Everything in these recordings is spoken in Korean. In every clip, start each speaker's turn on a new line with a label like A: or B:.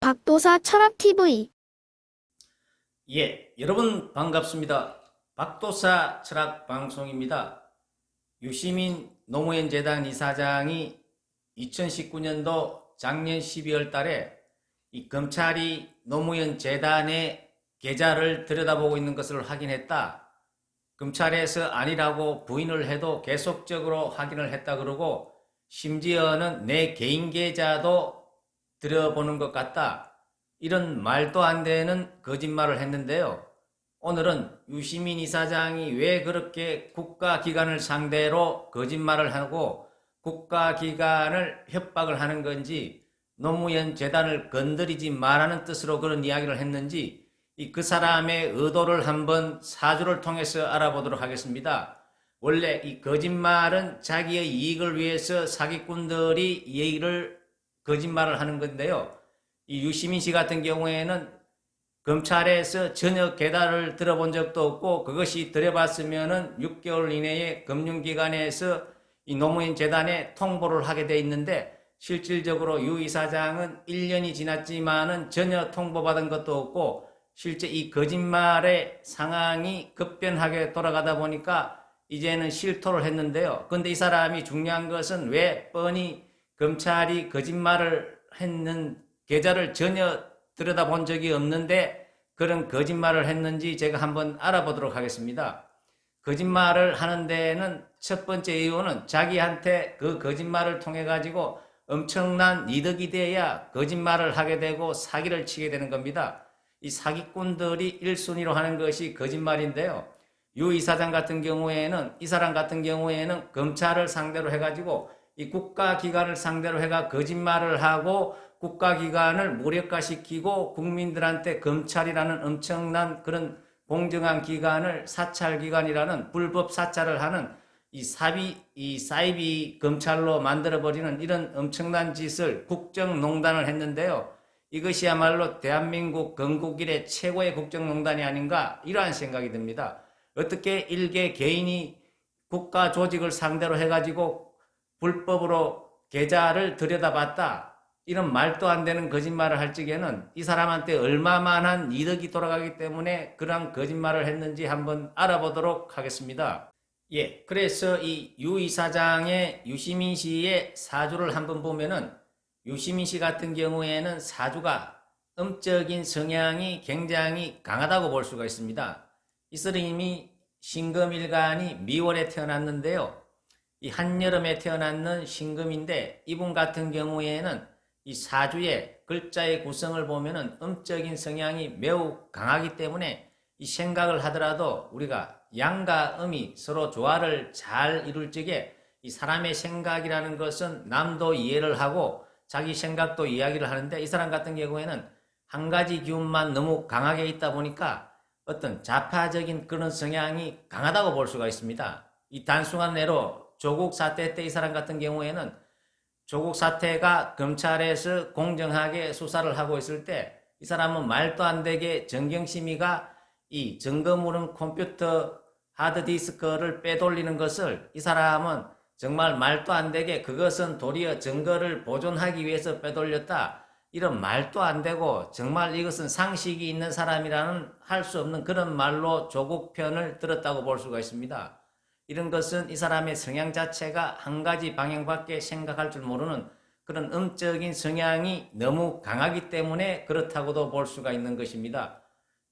A: 박도사 철학TV.
B: 예, 여러분 반갑습니다. 박도사 철학방송입니다. 유시민 노무현 재단 이사장이 2019년도 작년 12월 달에 이 검찰이 노무현 재단의 계좌를 들여다보고 있는 것을 확인했다. 검찰에서 아니라고 부인을 해도 계속적으로 확인을 했다 그러고 심지어는 내 개인 계좌도 들여보는 것 같다. 이런 말도 안 되는 거짓말을 했는데요. 오늘은 유시민 이사장이 왜 그렇게 국가기관을 상대로 거짓말을 하고 국가기관을 협박을 하는 건지, 노무현 재단을 건드리지 말라는 뜻으로 그런 이야기를 했는지 그 사람의 의도를 한번 사주를 통해서 알아보도록 하겠습니다. 원래 이 거짓말은 자기의 이익을 위해서 사기꾼들이 거짓말을 하는 건데요. 이 유시민 씨 같은 경우에는 검찰에서 전혀 계좌를 들어본 적도 없고, 그것이 들여봤으면은 6개월 이내에 금융기관에서 이 노무현 재단에 통보를 하게 돼 있는데, 실질적으로 유 이사장은 1년이 지났지만은 전혀 통보받은 것도 없고, 실제 이 거짓말의 상황이 급변하게 돌아가다 보니까 이제는 실토를 했는데요. 근데 이 사람이 중요한 것은 왜 뻔히 검찰이 거짓말을 했는 계좌를 전혀 들여다본 적이 없는데 그런 거짓말을 했는지 제가 한번 알아보도록 하겠습니다. 거짓말을 하는 데는 첫 번째 이유는 자기한테 그 거짓말을 통해 가지고 엄청난 이득이 돼야 거짓말을 하게 되고 사기를 치게 되는 겁니다. 이 사기꾼들이 1순위로 하는 것이 거짓말인데요. 유 이사장 같은 경우에는, 이 사람 같은 경우에는 검찰을 상대로 해가지고 이 국가기관을 상대로 해가 거짓말을 하고 국가기관을 무력화시키고 국민들한테 검찰이라는 엄청난 그런 공정한 기관을 사찰기관이라는 불법 사찰을 하는 이 사이비 검찰로 만들어버리는 이런 엄청난 짓을 국정농단을 했는데요. 이것이야말로 대한민국 건국 이래 최고의 국정농단이 아닌가, 이러한 생각이 듭니다. 어떻게 일개 개인이 국가 조직을 상대로 해가지고 불법으로 계좌를 들여다봤다, 이런 말도 안 되는 거짓말을 할 적에는 이 사람한테 얼마만한 이득이 돌아가기 때문에 그런 거짓말을 했는지 한번 알아보도록 하겠습니다. 예, 그래서 이 유 이사장의 유시민 씨의 사주를 한번 보면은, 유시민 씨 같은 경우에는 사주가 음적인 성향이 굉장히 강하다고 볼 수가 있습니다. 이 스님이 신금일간이 미월에 태어났는데요. 이 한여름에 태어났는 신금인데, 이분 같은 경우에는 이 사주의 글자의 구성을 보면은 음적인 성향이 매우 강하기 때문에 이 생각을 하더라도 우리가 양과 음이 서로 조화를 잘 이룰 적에 이 사람의 생각이라는 것은 남도 이해를 하고 자기 생각도 이야기를 하는데, 이 사람 같은 경우에는 한 가지 기운만 너무 강하게 있다 보니까 어떤 좌파적인 그런 성향이 강하다고 볼 수가 있습니다. 이 단순한 예로 조국 사태 때 이 사람 같은 경우에는 조국 사태가 검찰에서 공정하게 수사를 하고 있을 때 이 사람은 말도 안 되게 정경심이가 이 증거물은 컴퓨터 하드디스크를 빼돌리는 것을, 이 사람은 정말 말도 안 되게 그것은 도리어 증거를 보존하기 위해서 빼돌렸다, 이런 말도 안 되고 정말 이것은 상식이 있는 사람이라는 할 수 없는 그런 말로 조국 편을 들었다고 볼 수가 있습니다. 이런 것은 이 사람의 성향 자체가 한 가지 방향밖에 생각할 줄 모르는 그런 음적인 성향이 너무 강하기 때문에 그렇다고도 볼 수가 있는 것입니다.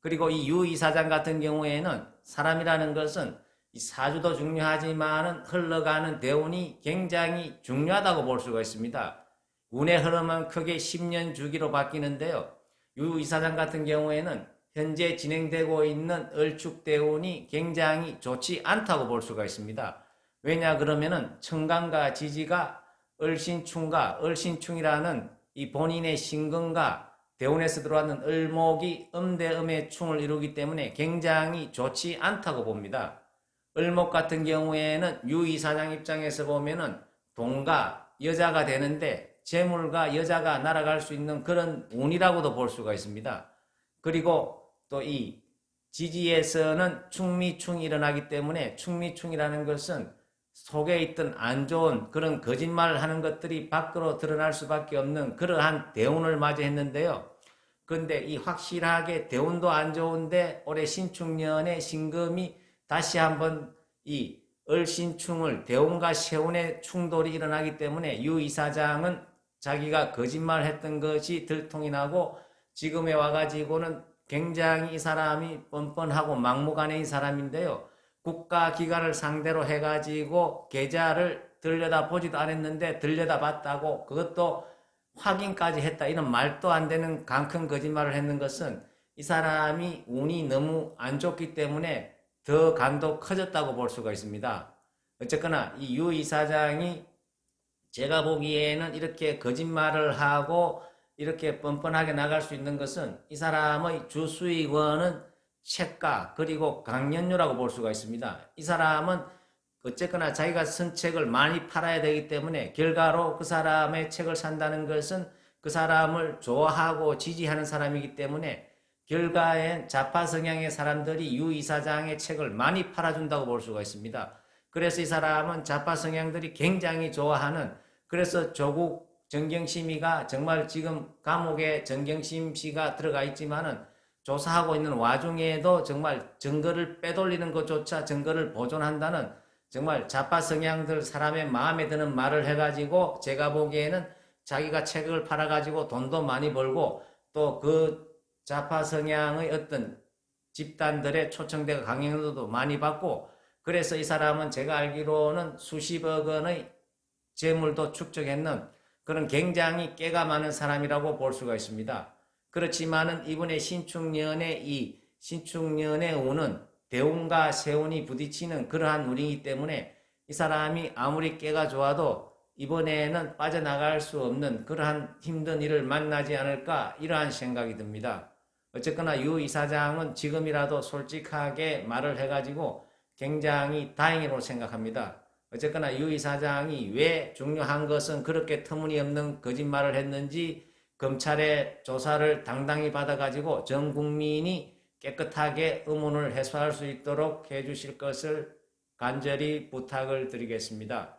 B: 그리고 이 유 이사장 같은 경우에는 사람이라는 것은 이 사주도 중요하지만 흘러가는 대운이 굉장히 중요하다고 볼 수가 있습니다. 운의 흐름은 크게 10년 주기로 바뀌는데요. 유 이사장 같은 경우에는 현재 진행되고 있는 을축대운이 굉장히 좋지 않다고 볼 수가 있습니다. 왜냐 그러면은 청간과 지지가 을신충과, 을신충이라는 이 본인의 신금과 대운에서 들어왔는 을목이 음대음의 충을 이루기 때문에 굉장히 좋지 않다고 봅니다. 을목 같은 경우에는 유 이사장 입장에서 보면은 돈과 여자가 되는데 재물과 여자가 날아갈 수 있는 그런 운이라고도 볼 수가 있습니다. 그리고 또 이 지지에서는 충미충이 일어나기 때문에, 충미충이라는 것은 속에 있던 안 좋은 그런 거짓말을 하는 것들이 밖으로 드러날 수밖에 없는 그러한 대운을 맞이했는데요. 그런데 이 확실하게 대운도 안 좋은데 올해 신축년에 신금이 다시 한번 이 을신충을 대운과 세운의 충돌이 일어나기 때문에 유 이사장은 자기가 거짓말했던 것이 들통이 나고 지금에 와가지고는 굉장히 이 사람이 뻔뻔하고 막무가내인 사람인데요. 국가기관을 상대로 해가지고 계좌를 들여다보지도 않았는데 들여다봤다고 그것도 확인까지 했다. 이런 말도 안 되는 강큰 거짓말을 했는 것은 이 사람이 운이 너무 안 좋기 때문에 더 간도 커졌다고 볼 수가 있습니다. 어쨌거나 이 유 이사장이 제가 보기에는 이렇게 거짓말을 하고 이렇게 뻔뻔하게 나갈 수 있는 것은 이 사람의 주수익원은 책가 그리고 강연료라고 볼 수가 있습니다. 이 사람은 어쨌거나 자기가 쓴 책을 많이 팔아야 되기 때문에 결과로 그 사람의 책을 산다는 것은 그 사람을 좋아하고 지지하는 사람이기 때문에 결과엔 좌파 성향의 사람들이 유 이사장의 책을 많이 팔아준다고 볼 수가 있습니다. 그래서 이 사람은 좌파 성향들이 굉장히 좋아하는, 그래서 조국 정경심이가 정말 지금 감옥에 정경심 씨가 들어가 있지만은 조사하고 있는 와중에도 정말 증거를 빼돌리는 것조차 증거를 보존한다는 정말 좌파 성향들 사람의 마음에 드는 말을 해가지고 제가 보기에는 자기가 책을 팔아가지고 돈도 많이 벌고 또 그 좌파 성향의 어떤 집단들의 초청대가 강연료도 많이 받고 그래서 이 사람은 제가 알기로는 수십억 원의 재물도 축적했는 그런 굉장히 깨가 많은 사람이라고 볼 수가 있습니다. 그렇지만은 이번에 신축년의 이 신축년의 운은 대운과 세운이 부딪히는 그러한 운이기 때문에 이 사람이 아무리 깨가 좋아도 이번에는 빠져나갈 수 없는 그러한 힘든 일을 만나지 않을까 이러한 생각이 듭니다. 어쨌거나 유 이사장은 지금이라도 솔직하게 말을 해가지고 굉장히 다행이라고 생각합니다. 어쨌거나 유 이사장이 왜 중요한 것은 그렇게 터무니없는 거짓말을 했는지 검찰의 조사를 당당히 받아가지고 전 국민이 깨끗하게 의문을 해소할 수 있도록 해주실 것을 간절히 부탁을 드리겠습니다.